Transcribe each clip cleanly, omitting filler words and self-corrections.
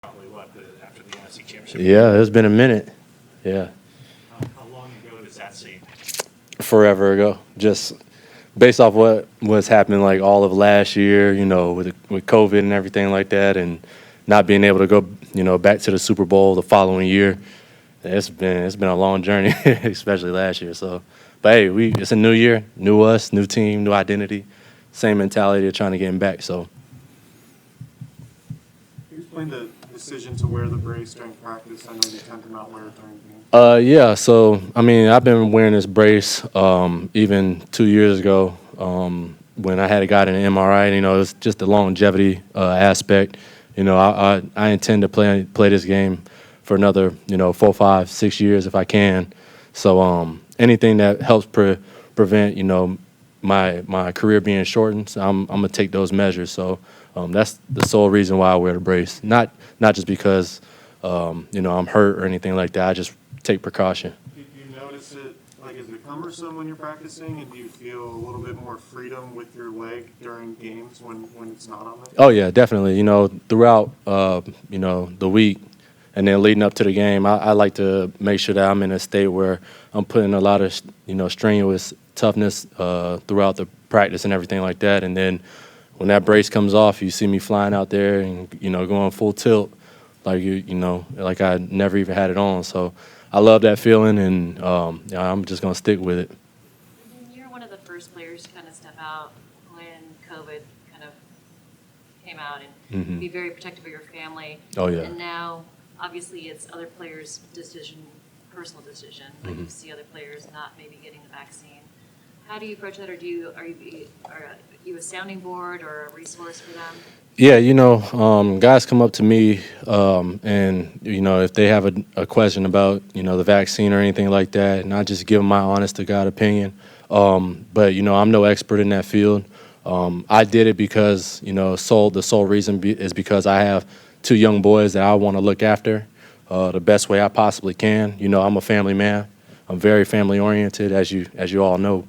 Probably after the NFC Championship. Yeah, it's been a minute. Yeah, How long ago does that seem? forever ago. Just based off what was happening like all of last year, with COVID and everything like that, and not being able to go, back to the Super Bowl the following year. It's been a long journey, especially last year. So, but hey, it's a new year, new us, new team, new identity, same mentality of trying to get him back. So. Can you explain the decision to wear the brace during practice? I know you tend to not wear it during games. Yeah. So, I mean, I've been wearing this brace even 2 years ago when I had got an MRI. It's just the longevity aspect. I intend to play this game for another, 4, 5, 6 years if I can. So, anything that helps prevent, my career being shortened, so I'm gonna take those measures. So, that's the sole reason why I wear the brace. Not just because, I'm hurt or anything like that. I just take precaution. Do you notice it, like, is it cumbersome when you're practicing, and do you feel a little bit more freedom with your leg during games when it's not on there? Oh yeah, definitely. Throughout the week and then leading up to the game, I like to make sure that I'm in a state where I'm putting a lot of strenuous toughness throughout the practice and everything like that. And then when that brace comes off, you see me flying out there and going full tilt, like like I never even had it on. So I love that feeling, and I'm just gonna stick with it. You're one of the first players to kind of step out when COVID kind of came out and be very protective of your family. Oh yeah. And now, obviously, it's other players' decision, personal decision. Like you see other players not maybe getting the vaccine. How do you approach that, or are you a sounding board or a resource for them? Yeah, guys come up to me, and if they have a question about the vaccine or anything like that, and I just give them my honest to God opinion. But I'm no expert in that field. I did it because the sole reason is because I have 2 young boys that I want to look after the best way I possibly can. I'm a family man. I'm very family oriented, as you all know.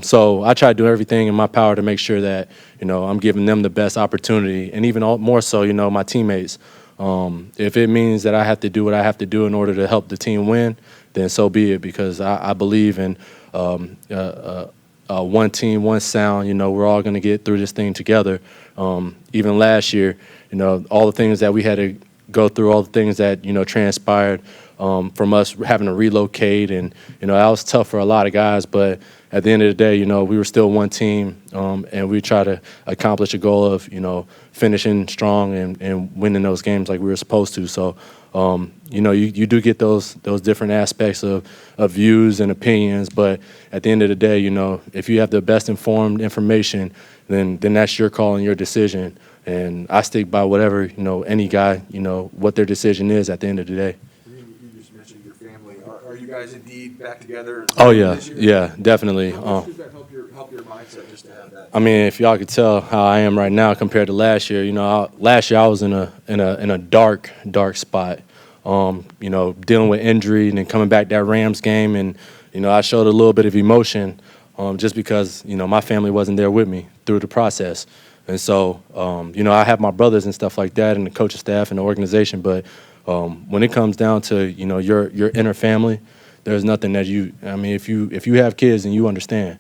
So I try to do everything in my power to make sure that, I'm giving them the best opportunity, and even more so, my teammates. If it means that I have to do what I have to do in order to help the team win, then so be it, because I believe in one team, one sound. We're all going to get through this thing together. Even last year, all the things that we had to go through, all the things that, transpired from us having to relocate, and, that was tough for a lot of guys, but at the end of the day, we were still one team, and we try to accomplish a goal of, finishing strong and winning those games like we were supposed to. So, you do get those different aspects of views and opinions, but at the end of the day, if you have the best informed information, then that's your call and your decision. And I stick by whatever, any guy, what their decision is at the end of the day. You just mentioned your family. Are you guys indeed back together? Oh yeah, yeah, definitely. How much does that help your mindset just to have that? I mean, if y'all could tell how I am right now compared to last year, last year I was in a dark spot, dealing with injury and then coming back that Rams game, and I showed a little bit of emotion, just because my family wasn't there with me through the process. And so, I have my brothers and stuff like that, and the coaching staff and the organization. But when it comes down to your inner family, there's nothing that if you have kids, and you understand.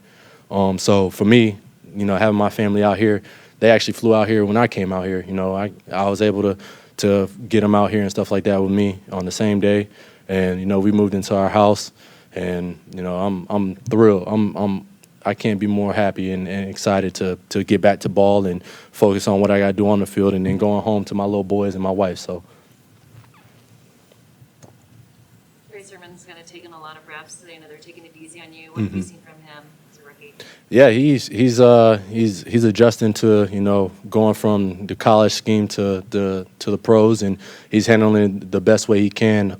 So for me, having my family out here, they actually flew out here when I came out here. I was able to get them out here and stuff like that with me on the same day, and we moved into our house, and I'm thrilled. I can't be more happy and excited to get back to ball and focus on what I got to do on the field, and then going home to my little boys and my wife. So. Trey Sermon's kind of taken a lot of reps. They're taking it easy on you. What have you seen from him as a rookie? Yeah, he's adjusting to going from the college scheme to the pros, and he's handling it the best way he can.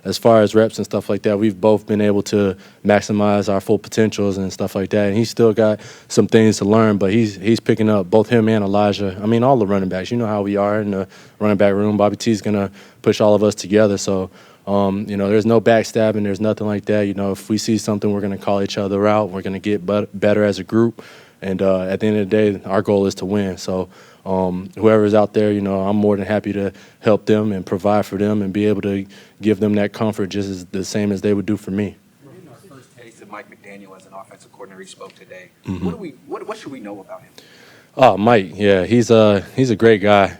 As far as reps and stuff like that, we've both been able to maximize our full potentials and stuff like that. And he's still got some things to learn, but he's picking up, both him and Elijah. I mean, all the running backs. You know how we are in the running back room. Bobby T's gonna push all of us together. So. There's no backstabbing. There's nothing like that. If we see something, we're going to call each other out. We're going to get better as a group. And at the end of the day, our goal is to win. So whoever's out there, I'm more than happy to help them and provide for them and be able to give them that comfort just as the same as they would do for me. We're getting our first taste of Mike McDaniel as an offensive coordinator. He spoke today. Mm-hmm. What should we know about him? Oh, Mike, yeah, he's a great guy.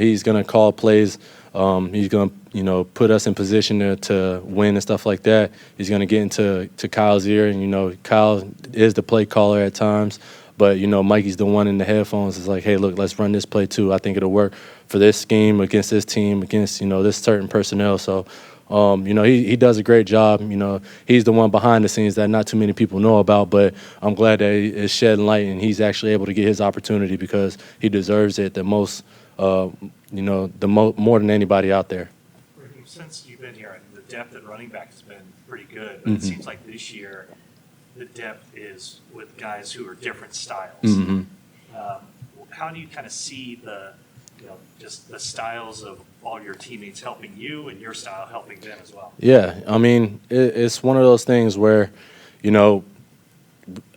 He's gonna call plays. He's gonna put us in position to win and stuff like that. He's gonna get into Kyle's ear, and Kyle is the play caller at times, but Mikey's the one in the headphones. Is like, hey, look, let's run this play too. I think it'll work for this scheme against this team against this certain personnel. So. He does a great job. He's the one behind the scenes that not too many people know about, but I'm glad that he is shedding light and he's actually able to get his opportunity because he deserves it the most, more than anybody out there. Raheem, since you've been here, the depth at running back has been pretty good, but it seems like this year the depth is with guys who are different styles. Mm-hmm. How do you kind of see just the styles of all your teammates helping you and your style helping them as well? Yeah, I mean, it's one of those things where,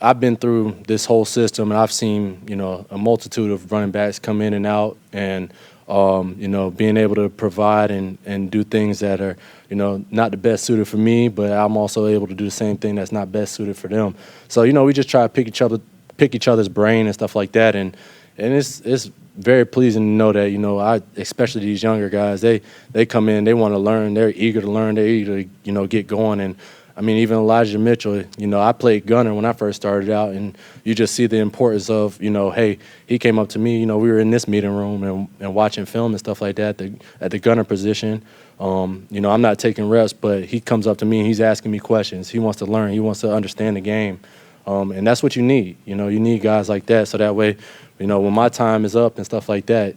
I've been through this whole system and I've seen, a multitude of running backs come in and out and, being able to provide and do things that are, not the best suited for me, but I'm also able to do the same thing that's not best suited for them. So, we just try to pick each other's brain and stuff like that. And it's very pleasing to know that, especially these younger guys, they come in, they want to learn, they're eager to learn, they're eager to, get going. And I mean, even Elijah Mitchell, I played gunner when I first started out, and you just see the importance of, hey, he came up to me, we were in this meeting room and watching film and stuff like that at the gunner position. I'm not taking reps, but he comes up to me and he's asking me questions. He wants to learn. He wants to understand the game. And that's what you need. You need guys like that so that way, when my time is up and stuff like that,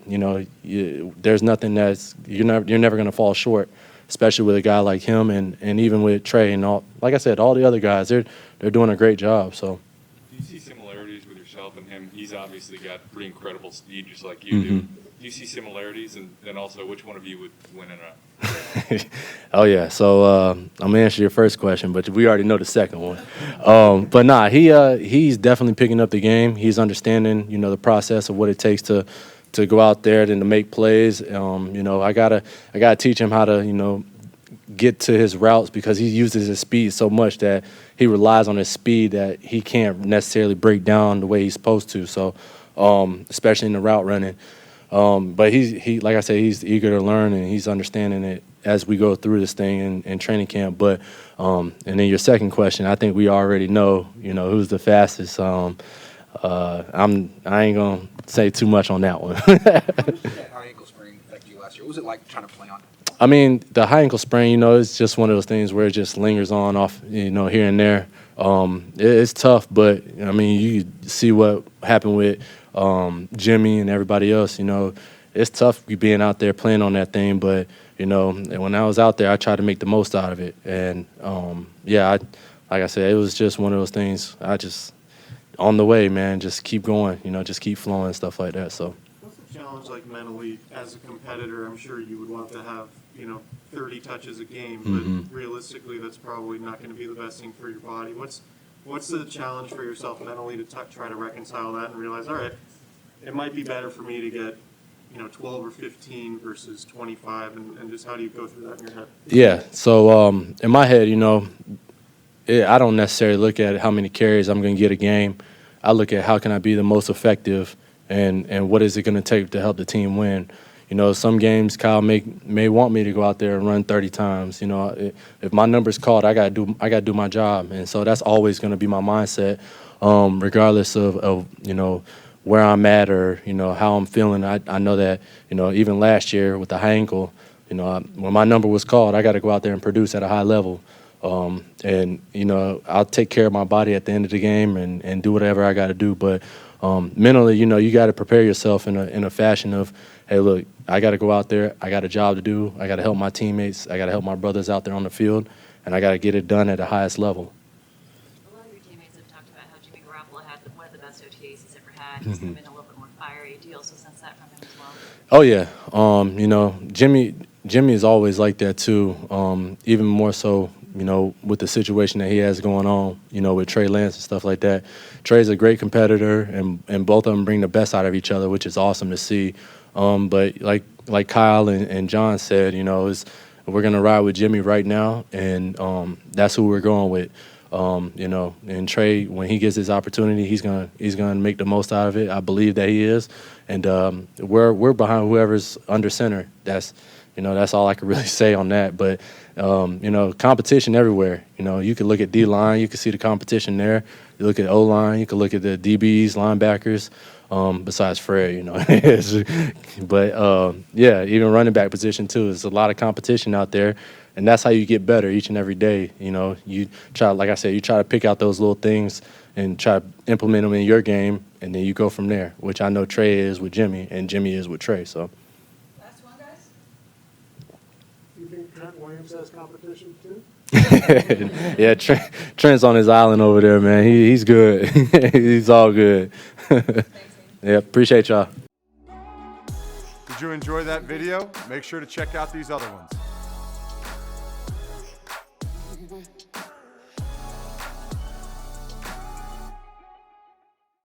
there's nothing you're never going to fall short, especially with a guy like him and even with Trey and all. Like I said, all the other guys, they're doing a great job. So. Do you see similarities with yourself and him? He's obviously got pretty incredible speed, just like you do. Do you see similarities, and then also which one of you would win in a? Oh yeah. So I'm gonna answer your first question, but we already know the second one. But nah, he's definitely picking up the game. He's understanding, the process of what it takes to go out there and to make plays. I gotta teach him how to, get to his routes because he uses his speed so much that he relies on his speed that he can't necessarily break down the way he's supposed to. So, especially in the route running. But he like I said, he's eager to learn and he's understanding it as we go through this thing in training camp. But and then your second question, I think we already know, who's the fastest. I ain't gonna say too much on that one. How did that high ankle sprain affect you last year? What was it like trying to play on it? I mean, the high ankle sprain, it's just one of those things where it just lingers on off, here and there. It's tough, but I mean, you see what happened with Jimmy and everybody else. It's tough being out there playing on that thing, but when I was out there, I tried to make the most out of it. And like I said, it was just one of those things. I just on the way, man, just keep going. Just keep flowing and stuff like that. So. What's the challenge like mentally as a competitor? I'm sure you would want to have 30 touches a game, but realistically, that's probably not going to be the best thing for your body. What's the challenge for yourself mentally to try to reconcile that and realize, all right, it might be better for me to get 12 or 15 versus 25, and just how do you go through that in your head? Yeah. So in my head, I don't necessarily look at how many carries I'm going to get a game. I look at how can I be the most effective and what is it going to take to help the team win. Some games Kyle may want me to go out there and run 30 times. If my number's called, I gotta do my job, and so that's always going to be my mindset, regardless of where I'm at or how I'm feeling. I know that even last year with the high ankle, when my number was called, I got to go out there and produce at a high level. And I'll take care of my body at the end of the game and do whatever I got to do. But mentally, you got to prepare yourself in a fashion of, hey, look, I got to go out there. I got a job to do. I got to help my teammates. I got to help my brothers out there on the field, and I got to get it done at the highest level. A lot of your teammates have talked about how Jimmy Garoppolo had one of the best OTAs he's ever had. He's come in a little bit more fiery. Do you also sense that from him as well? Oh yeah, Jimmy is always like that too. Even more so you know, with the situation that he has going on, you know, with Trey Lance and stuff like that. Trey's a great competitor, and both of them bring the best out of each other, which is awesome to see. But like Kyle and John said, you know, we're gonna ride with Jimmy right now, and that's who we're going with. You know, and Trey, when he gets his opportunity, he's gonna make the most out of it. I believe that he is, and we're behind whoever's under center. That's all I can really say on that. But you know, competition everywhere. You know, you can look at D line, you can see the competition there. You look at O line, you can look at the DBs, linebackers. Besides Fred, you know, but yeah, even running back position too. There's a lot of competition out there, and that's how you get better each and every day. You know, you try, like I said, you try to pick out those little things and try to implement them in your game, and then you go from there. Which I know Trey is with Jimmy, and Jimmy is with Trey. So. Last one, guys. You think Trent Williams has competition too? Yeah, Trent's on his island over there, man. He's good. He's all good. Yeah, appreciate y'all. Did you enjoy that video? Make sure to check out these other ones.